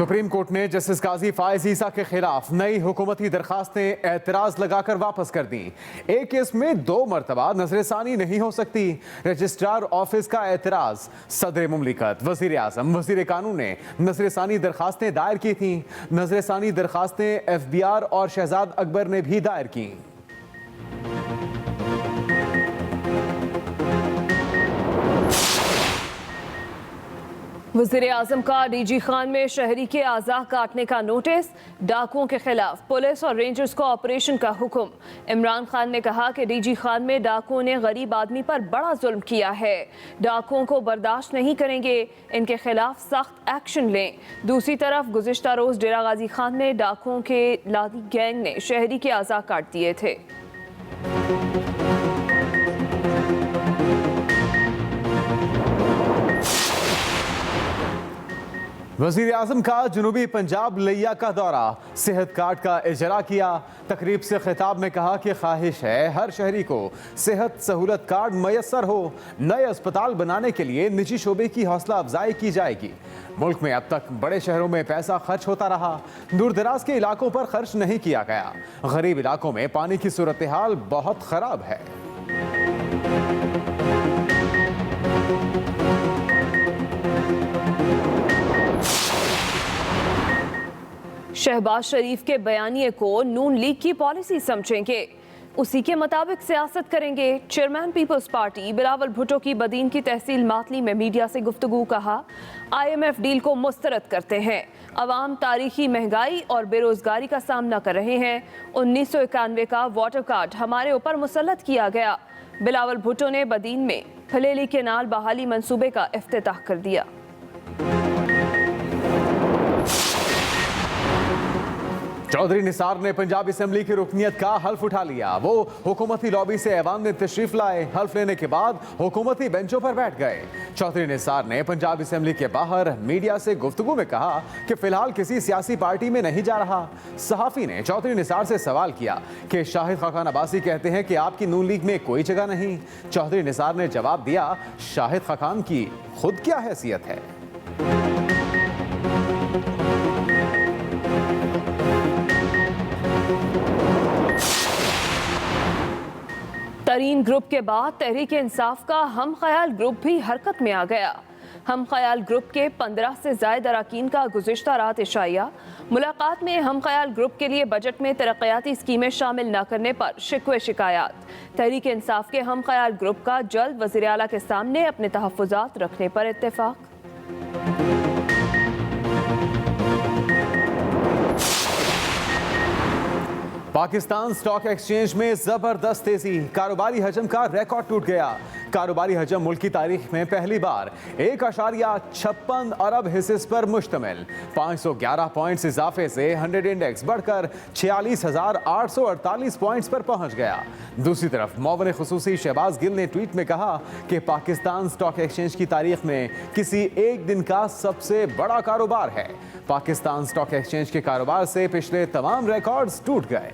Supreme court ने justice काजी फायज ईसा के खिलाफ नई हुकूमती दरखास्तें एतराज लगाकर वापस कर दी। एक केस में 2 मरतबा नजरसानी नहीं हो सकती। रजिस्ट्रार ऑफिस का एतराज। सदर मुमलिकत, वजीर आजम, वजीर कानून ने नजरसानी दरखास्तें दायर की थीं। नजरसानी दरखास्तें FBR और शहजाद अकबर ने भी दायर की। वज़ीर आज़म का DG खान में शहरी के आज़ा काटने का नोटिस। डाकुओं के खिलाफ पुलिस और रेंजर्स को ऑपरेशन का हुक्म। इमरान खान ने कहा कि DG खान में डाकुओं ने गरीब आदमी पर बड़ा जुल्म किया है। डाकुओं को बर्दाश्त नहीं करेंगे, इनके खिलाफ सख्त एक्शन लें। दूसरी तरफ गुज़िश्ता रोज़ डेरा गाजी खान में डाकुओं के लादी गैंग ने शहरी के आज़ा काट दिए थे। वज़ीर आज़म का जनूबी पंजाब लिया का दौरा। सेहत कार्ड का इजरा किया। तकरीब से खिताब में कहा कि ख्वाहिश है हर शहरी को सेहत सहूलत कार्ड मैसर हो। नए अस्पताल बनाने के लिए निजी शोबे की हौसला अफजाई की जाएगी। मुल्क में अब तक बड़े शहरों में पैसा खर्च होता रहा, दूर दराज के इलाकों पर खर्च नहीं किया गया। गरीब इलाकों में पानी की सूरत हाल बहुत खराब है। शहबाज शरीफ के बयानिए को नून लीग की पॉलिसी समझेंगे, उसी के मुताबिक सियासत करेंगे। चेयरमैन पीपल्स पार्टी बिलावल भुट्टो की बदीन की तहसील मातली में मीडिया से गुफ्तगू। कहा IMF डील को मुस्तरद करते हैं। अवाम तारीखी महंगाई और बेरोजगारी का सामना कर रहे हैं। 1991 का वाटर कार्ड हमारे ऊपर मुसल्लत किया गया। बिलावल भुट्टो ने बदीन में फलेली केनाल बहाली मंसूबे का इफ्तिताह कर दिया। चौधरी निसार ने पंजाब असेंबली की रुकनीत का हल्फ उठा लिया। वो हुकूमती लॉबी से ऐवान में तशरीफ लाए। हल्फ लेने के बाद हुकूमती बेंचों पर बैठ गए। चौधरी निसार ने पंजाब असेंबली के बाहर मीडिया से गुफ्तगू में कहा कि फिलहाल किसी सियासी पार्टी में नहीं जा रहा। सहाफी ने चौधरी निसार से सवाल किया कि शाहिद खाकान अब्बासी कहते हैं कि आपकी नून लीग में कोई जगह नहीं। चौधरी निसार ने जवाब दिया, शाहिद खाकान की खुद क्या हैसियत है। तरीन ग्रुप के बाद तहरीक इंसाफ का हम ख्याल ग्रुप भी हरकत में आ गया। हम ख्याल ग्रुप के 15 से ज़ायद अरकान का गुज़िश्ता रात इशाया मुलाकात में हम ख्याल ग्रुप के लिए बजट में तरक्याती स्कीमें शामिल न करने पर शिकवे शिकायत। तहरीक इंसाफ के हम ख्याल ग्रुप का जल्द वज़ीर आला के सामने अपने तहफ़्फ़ुज़ात रखने पर इत्तेफाक। पाकिस्तान स्टॉक एक्सचेंज में जबरदस्त तेजी। कारोबारी हजम का रिकॉर्ड टूट गया। कारोबारी हजम मुल्क की तारीख में पहली बार 1.56 अरब हिस्सेस पर मुश्तमिल। 511 पॉइंट्स इजाफे से 100 इंडेक्स बढ़कर 46,848 पॉइंट्स पर पहुंच गया। दूसरी तरफ मौवन खुसूसी शहबाज गिल ने ट्वीट में कहा कि पाकिस्तान स्टॉक एक्सचेंज की तारीख में किसी एक दिन का सबसे बड़ा कारोबार है। पाकिस्तान स्टॉक एक्सचेंज के कारोबार से पिछले तमाम रिकॉर्ड्स टूट गए।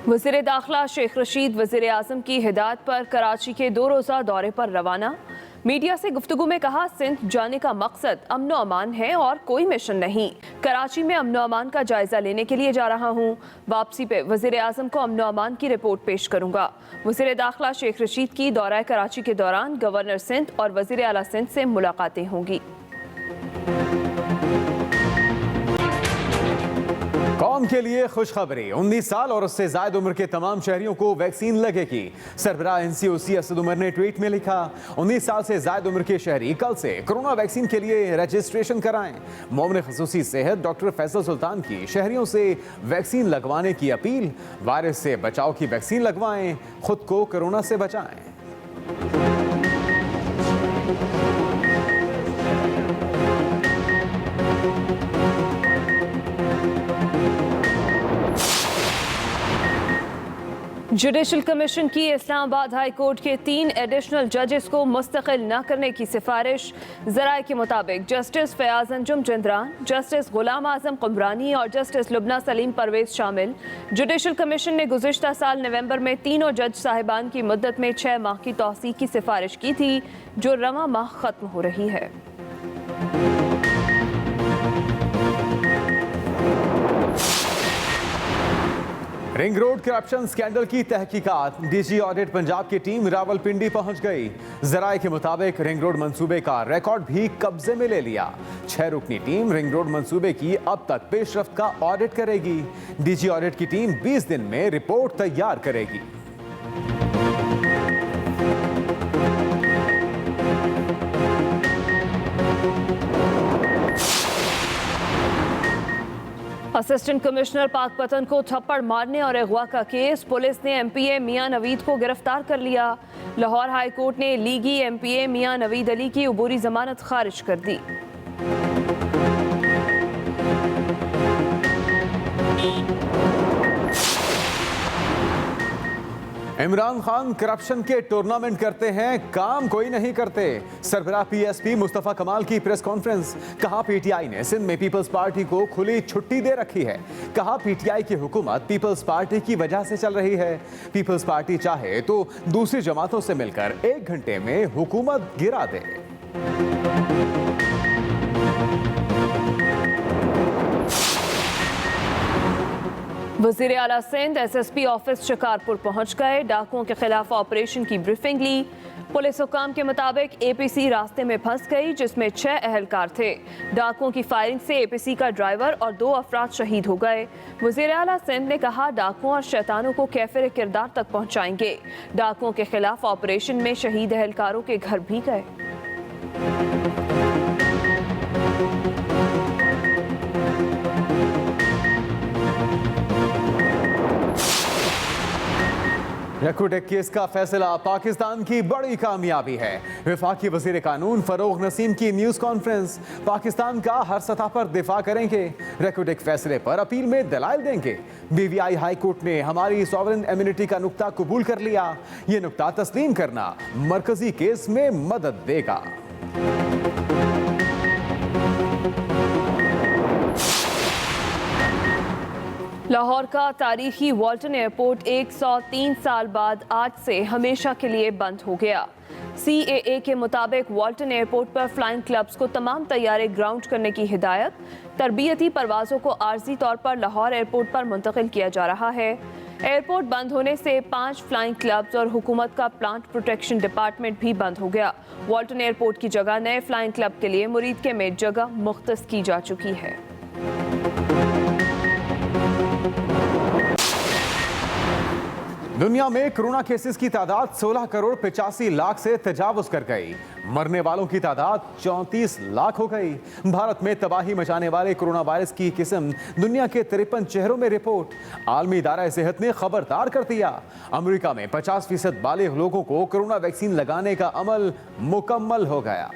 वज़ीर दाखिला शेख रशीद वज़ीर आज़म की हिदायत पर कराची के 2 रोज़ा दौरे पर रवाना। मीडिया से गुफ्तगू में कहा, सिंध जाने का मकसद अमन व अमान है और कोई मिशन नहीं। कराची में अमन व अमान का जायजा लेने के लिए जा रहा हूँ। वापसी पे वज़ीर आज़म को अमन व अमान की रिपोर्ट पेश करूँगा। वज़ीर दाखिला शेख रशीद की दौरा कराची के दौरान गवर्नर सिंध और वज़ीर आला सिंध से मुलाकातें होंगी। कौम के लिए खुशखबरी। 19 साल और उससे ज्यादा उम्र के तमाम शहरियों को वैक्सीन लगेगी। सरबराह NCOC असद उमर ने ट्वीट में लिखा, 19 साल से ज्यादा उम्र के शहरी कल से कोरोना वैक्सीन के लिए रजिस्ट्रेशन कराएं। मोमिन खुसूसी सेहत डॉक्टर फैसल सुल्तान की शहरियों से वैक्सीन लगवाने की अपील। वायरस से बचाव की वैक्सीन लगवाएं, खुद को कोरोना से बचाएं। जुडिशल कमीशन की इस्लामाबाद हाई कोर्ट के 3 एडिशनल जजेस को मुस्तकिल न करने की सिफारिश। ज़राए के मुताबिक जस्टिस फयाज अंजुम जिंदरान, जस्टिस गुलाम आजम कुमरानी और जस्टिस लुबना सलीम परवेज शामिल। जुडिशल कमीशन ने गुज़िश्ता साल नवंबर में तीनों जज साहिबान की मुद्दत में 6 माह की तौसीक़ की सिफारिश की थी, जो रवां माह ख़त्म हो रही है। रिंग रोड करप्शन स्कैंडल की तहकीकात। डीजी ऑडिट पंजाब की टीम रावलपिंडी पहुंच गई। जराए के मुताबिक रिंग रोड मंसूबे का रिकॉर्ड भी कब्जे में ले लिया। 6 रुकनी टीम रिंग रोड मंसूबे की अब तक पेशरफ्त का ऑडिट करेगी। डीजी ऑडिट की टीम 20 दिन में रिपोर्ट तैयार करेगी। असिस्टेंट कमिश्नर पाकपतन को थप्पड़ मारने और अगवा का केस। पुलिस ने एमपीए मियां नवीद को गिरफ्तार कर लिया। लाहौर हाई कोर्ट ने लीगी एमपीए मियां नवीद अली की अबूरी जमानत खारिज कर दी। इमरान खान करप्शन के टूर्नामेंट करते हैं, काम कोई नहीं करते। सरबराह पीएसपी मुस्तफा कमाल की प्रेस कॉन्फ्रेंस। कहा पीटीआई ने सिंध में पीपल्स पार्टी को खुली छुट्टी दे रखी है। कहा पीटीआई की हुकूमत पीपल्स पार्टी की वजह से चल रही है। पीपल्स पार्टी चाहे तो दूसरी जमातों से मिलकर 1 घंटे में हुकूमत गिरा दे। वज़ीर आला सिंध एसएसपी ऑफिस शिकारपुर पहुंच गए। डाकुओं के खिलाफ ऑपरेशन की ब्रीफिंग ली। पुलिस हुकाम के मुताबिक एपीसी रास्ते में फंस गई, जिसमें 6 अहलकार थे। डाकुओं की फायरिंग से एपीसी का ड्राइवर और 2 अफराद शहीद हो गए। वज़ीर आला सिंध ने कहा डाकुओं और शैतानों को कैफिर किरदार तक पहुंचाएंगे। डाकुओं के खिलाफ ऑपरेशन में शहीद अहलकारों के घर भी गए। रकूटेक केस का फैसला पाकिस्तान की बड़ी कामयाबी है। वफाकी वजीर कानून फरोग नसीम की न्यूज कॉन्फ्रेंस। पाकिस्तान का हर सतह पर दिफा करेंगे। रकूटेक फैसले पर अपील में दलाइल देंगे। बीवीआई हाई कोर्ट ने हमारी सॉवरेन इम्यूनिटी का नुक्ता कबूल कर लिया। ये नुक्ता तस्लीम करना मरकजी केस में मदद देगा। लाहौर का तारीखी वाल्टन एयरपोर्ट 103 साल बाद आज से हमेशा के लिए बंद हो गया। CAA के मुताबिक वाल्टन एयरपोर्ट पर फ्लाइंग क्लब्स को तमाम तैयारे ग्राउंड करने की हिदायत। तरबियती परवाज़ों को आर्जी तौर पर लाहौर एयरपोर्ट पर मुंतकिल किया जा रहा है। एयरपोर्ट बंद होने से 5 फ्लाइंग क्लब्स और हुकूमत का प्लांट प्रोटेक्शन डिपार्टमेंट भी बंद हो गया। वाल्टन एयरपोर्ट की जगह नए फ्लाइंग क्लब के लिए मुरीदके में जगह मुख्तस की जा चुकी है। दुनिया में कोरोना केसेस की तादाद 16 करोड़ 85 लाख से तजावुज कर गई। मरने वालों की तादाद 34 लाख हो गई। भारत में तबाही मचाने वाले कोरोना वायरस की किस्म दुनिया के 53 शहरों में रिपोर्ट। आलमी इदारा सेहत ने खबरदार कर दिया। अमेरिका में 50% बालिग लोगों को कोरोना वैक्सीन लगाने का अमल मुकम्मल हो गया।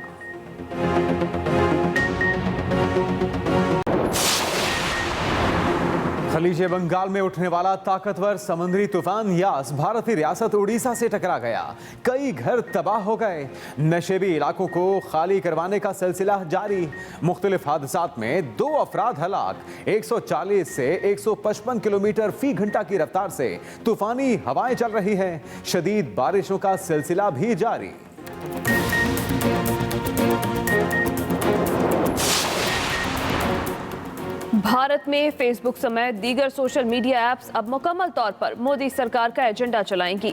खलीज बंगाल में उठने वाला ताकतवर समुद्री तूफान यास भारतीय रियासत उड़ीसा से टकरा गया। कई घर तबाह हो गए। नशेबी इलाकों को खाली करवाने का सिलसिला जारी। मुख्तलिफ हादसात में 2 अफराद हलाक। 140 से 155 किलोमीटर फी घंटा की रफ्तार से तूफानी हवाएं चल रही हैं। शदीद बारिशों का सिलसिला भी जारी। भारत में फेसबुक समेत दीगर सोशल मीडिया ऐप्स अब मुकम्मल तौर पर मोदी सरकार का एजेंडा चलाएंगी।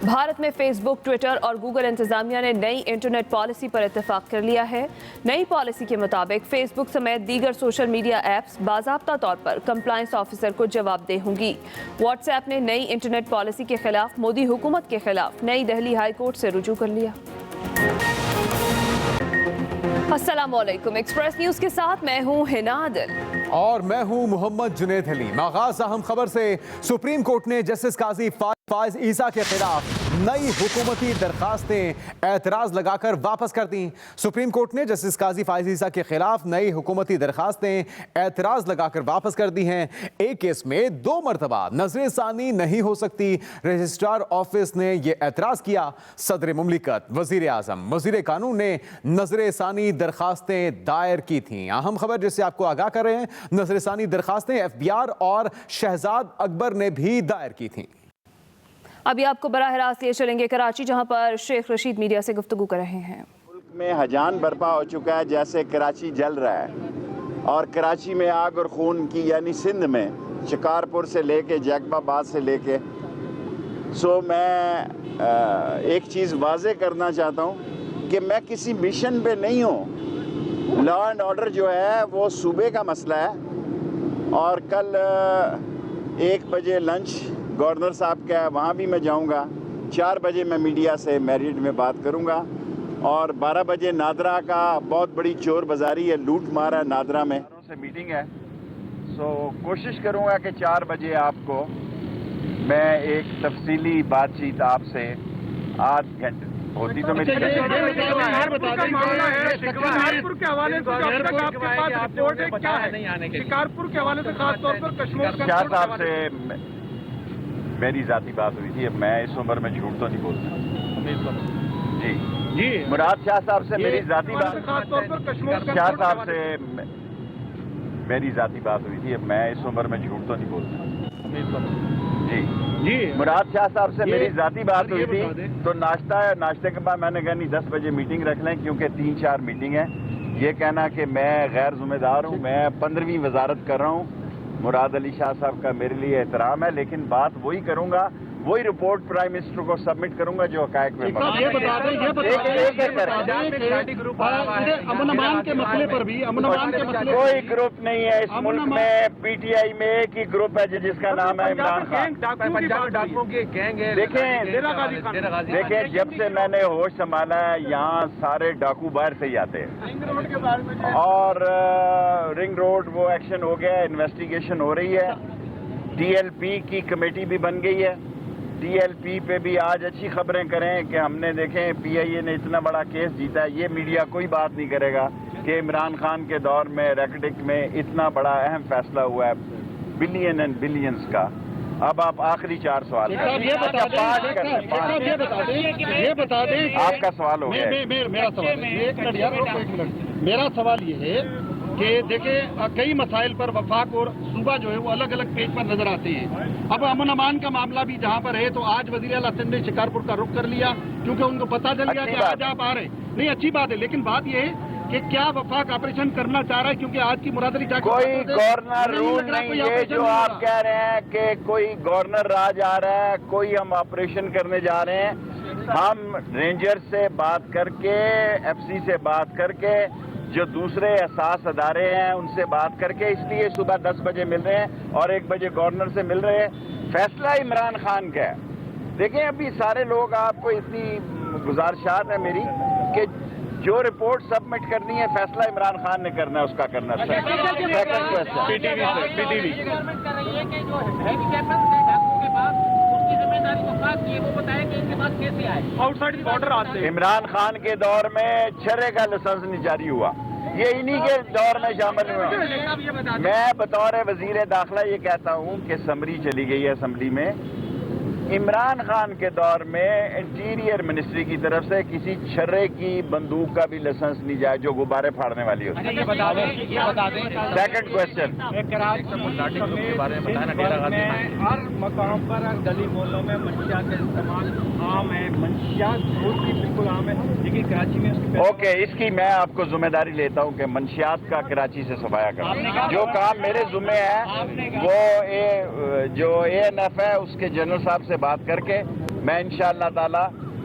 भारत में फेसबुक, ट्विटर और गूगल इंतजामिया ने नई इंटरनेट पॉलिसी पर इत्तेफाक कर लिया है। नई पॉलिसी के मुताबिक फेसबुक समेत दीगर सोशल मीडिया ऐप्स बाज़ाब्ता तौर पर कंप्लायंस ऑफिसर को जवाबदेह होंगी। व्हाट्सएप ने नई इंटरनेट पॉलिसी के खिलाफ मोदी हुकूमत के खिलाफ नई दिल्ली हाई कोर्ट से रुजू कर लिया। अस्सलामुअलैकुम, एक्सप्रेस न्यूज के साथ मैं हूं हिना आदिल और मैं हूं मोहम्मद जुनैद हलीम। आगाज अहम खबर से। सुप्रीम कोर्ट ने जस्टिस काजी फायज ईसा के खिलाफ नई हुकूमती दरखास्तें एतराज लगाकर वापस कर दी। सुप्रीम कोर्ट ने जस्टिस काजी फायज ईसा के खिलाफ नई हुकूमती दरखास्तें एतराज लगाकर वापस कर दी हैं। एक केस में 2 मरतबा नजर सानी नहीं हो सकती, रजिस्ट्रार ऑफिस ने यह एतराज किया। सदर मुमलिकत, वजीर आजम, वजीर कानून ने नजर सानी दरखास्तें दायर की थी। अहम खबर जिससे आपको आगाह कर रहे हैं, नजर सानी दरखास्तें FBI और शहजाद अकबर ने भी दायर की थी। अभी आपको बराह रास्त लिए चलेंगे कराची, जहां पर शेख रशीद मीडिया से गुफ्तगू कर रहे हैं। मुल्क में हजान बर्पा हो चुका है, जैसे कराची जल रहा है और कराची में आग और खून की, यानी सिंध में शिकारपुर से लेके जैकबाबाद से लेके। सो मैं एक चीज़ वाज़े करना चाहता हूँ कि मैं किसी मिशन पे नहीं हूँ। लॉ एंड ऑर्डर जो है वो सूबे का मसला है और कल 1 बजे लंच गवर्नर साहब का है, वहाँ भी मैं जाऊँगा। 4 बजे मैं मीडिया से मैरिड में बात करूँगा और 12 बजे नादरा का बहुत बड़ी चोर बाजारी है, लूट मार है नादरा में से मीटिंग है। सो कोशिश करूँगा कि 4 बजे आपको मैं एक तफसीली बातचीत आपसे आध घंटे होती तो मेरी शिकारपुर के हवाले से अब तक आपके पास रिपोर्ट है क्या है? शिकारपुर के हवाले से खास तौर पर कश्मीर का शाह साहब से मेरी जाती बात हुई थी। अब मैं इस उम्र में झूठ तो नहीं बोलता। जी मुराद शाह साहब से मेरी जाती बात, खास तौर पर कश्मीर शाह साहब से मेरी जाती बात हुई थी। अब मैं इस उम्र में झूठ तो नहीं बोलता। जी मुराद शाह साहब से मेरी जाती बात हुई थी तो नाश्ते के बाद मैंने कहा नहीं 10 बजे मीटिंग रख लें, क्योंकि 3-4 मीटिंग है। ये कहना कि मैं गैर जिम्मेदार हूँ, मैं 15वीं वजारत कर रहा हूँ। मुराद अली शाह साहब का मेरे लिए एहतराम है, लेकिन बात वही करूँगा, वही रिपोर्ट प्राइम मिनिस्टर को सबमिट करूंगा जो हकायक में अमन अमान के मसले पर भी कोई ग्रुप नहीं है इस मुल्क में। PTI में एक ही ग्रुप है जिसका नाम है इमरान खान। देखें जब से मैंने होश संभाला है यहाँ सारे डाकू बाहर से ही आते हैं और रिंग रोड वो एक्शन हो गया, इन्वेस्टिगेशन हो रही है। TLP की कमेटी भी बन गई है। TLP पे भी आज अच्छी खबरें करें कि हमने देखें PIA ने इतना बड़ा केस जीता है। ये मीडिया कोई बात नहीं करेगा कि इमरान खान के दौर में रेकडिक में इतना बड़ा अहम फैसला हुआ है, बिलियन एंड बिलियंस का। अब आप आखिरी 4 सवाल ये बता दें आपका सवाल हो गया। मेरा सवाल ये है कि देखिए कई मसाइल पर वफाक और सूबा जो है वो अलग अलग पेज पर नजर आते हैं। अब अमन अमान का मामला भी जहाँ पर है तो आज वजीर आला सिंध ने शिकारपुर का रुख कर लिया क्योंकि उनको पता चल गया कि आज आप आ रहे हैं। नहीं, अच्छी बात है, लेकिन बात ये है कि क्या वफाक ऑपरेशन करना चाह रहा है? क्योंकि आज की मुरादरी कोई गवर्नर रूल नहीं है जो आप कह रहे हैं कि कोई गवर्नर राज आ रहा है, कोई हम ऑपरेशन करने जा रहे हैं। हम रेंजर से बात करके, FC से बात करके, जो दूसरे एहसास अदारे हैं उनसे बात करके, इसलिए सुबह 10 बजे मिल रहे हैं और 1 बजे गवर्नर से मिल रहे हैं। फैसला इमरान खान का है। देखें अभी सारे लोग, आपको इतनी गुजारिशात है मेरी कि जो रिपोर्ट सबमिट करनी है फैसला इमरान खान ने करना है, उसका करना है। सेकंड क्वेश्चन, इमरान खान के दौर में छर्रे का लाइसेंस नहीं जारी हुआ, ये इन्हीं के दौर में शामिल हुआ। मैं बतौर वजीर दाखिला ये कहता हूँ कि समरी चली गई है असेंबली में। इमरान खान के दौर में इंटीरियर मिनिस्ट्री की तरफ से किसी छर्रे की बंदूक का भी लाइसेंस नहीं जाए जो गुब्बारे फाड़ने वाली होती है। सेकंड क्वेश्चन, हर मकाम पर गली मोहल्लों में मंशियात का इस्तेमाल आम है, मंशियात बिल्कुल आम है, लेकिन कराची में ओके, इसकी मैं आपको जिम्मेदारी लेता हूँ कि मंशियात का कराची से सफाया करना। जो काम मेरे जुम्मे है वो जो ANF है उसके जनरल साहब से बात करके मैं इंशाअल्लाह ताला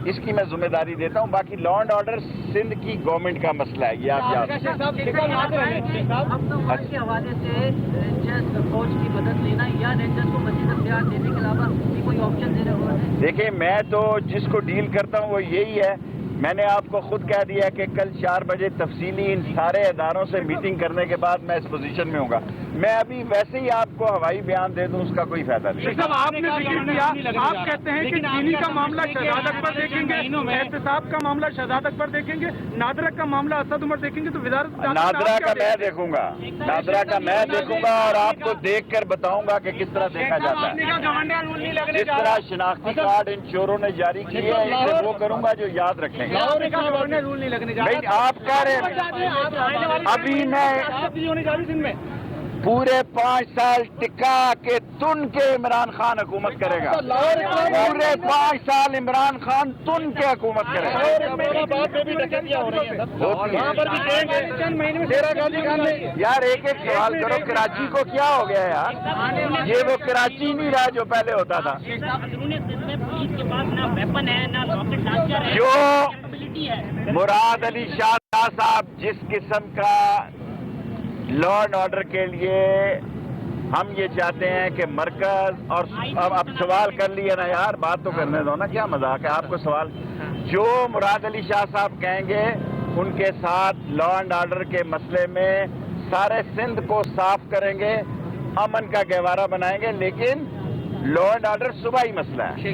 इसकी मैं जिम्मेदारी देता हूँ। बाकी लॉ एंड ऑर्डर सिंध की गवर्नमेंट का मसला है, ये आप याद के हवाले से रेंजर्स फौज की मदद लेना या रेंजर्स को मजीद अख्तियार देने के अलावा कोई ऑप्शन दे रहे हो? देखिए मैं तो जिसको डील करता हूँ वो यही है میں نے آپ کو خود کہہ دیا کہ کل 4 بجے تفصیلی ان سارے اداروں سے میٹنگ کرنے کے بعد میں اس پوزیشن میں ہوں گا. میں ابھی ویسے ہی آپ کو ہوائی بیان دے دوں اس کا کوئی فائدہ نہیں. صاحب آپ نے ذکر کیا، آپ کہتے ہیں کہ چینی کا معاملہ شہزاد اکبر دیکھیں گے، احتساب کا معاملہ شہزاد اکبر دیکھیں گے، نادرہ کا معاملہ اسد عمر دیکھیں گے، تو وزارت نادرہ کا میں دیکھوں گا، نادرہ کا میں دیکھوں گا اور آپ کو دیکھ کر بتاؤں گا کہ کس طرح دیکھا جاتا ہے. جس طرح شناختی کارڈ ان چوروں نے جاری کیے ہیں اسے وہ کروں گا جو یاد رکھیں گے. رول نہیں لگنے جا بھائی آپ کہہ رہے ہیں ابھی میں پورے 5 سال ٹکا کے تن کے عمران خان حکومت کرے گا. پورے 5 سال عمران خان تن کے حکومت کرے گا. یار ایک ایک سوال کرو، کراچی کو کیا ہو گیا یار؟ یہ وہ کراچی نہیں رہا جو پہلے ہوتا تھا. جو مراد علی شاہ صاحب جس قسم کا لا اینڈ آرڈر کے لیے ہم یہ چاہتے ہیں کہ مرکز اور اب سوال کر لیا نا یار، بات تو کرنے دو نا، کیا مذاق ہے آپ کو سوال. جو مراد علی شاہ صاحب کہیں گے ان کے ساتھ لا اینڈ آرڈر کے مسئلے میں سارے سندھ کو صاف کریں گے، امن کا گہوارہ بنائیں گے، لیکن لا اینڈ آرڈر صوبائی مسئلہ ہے.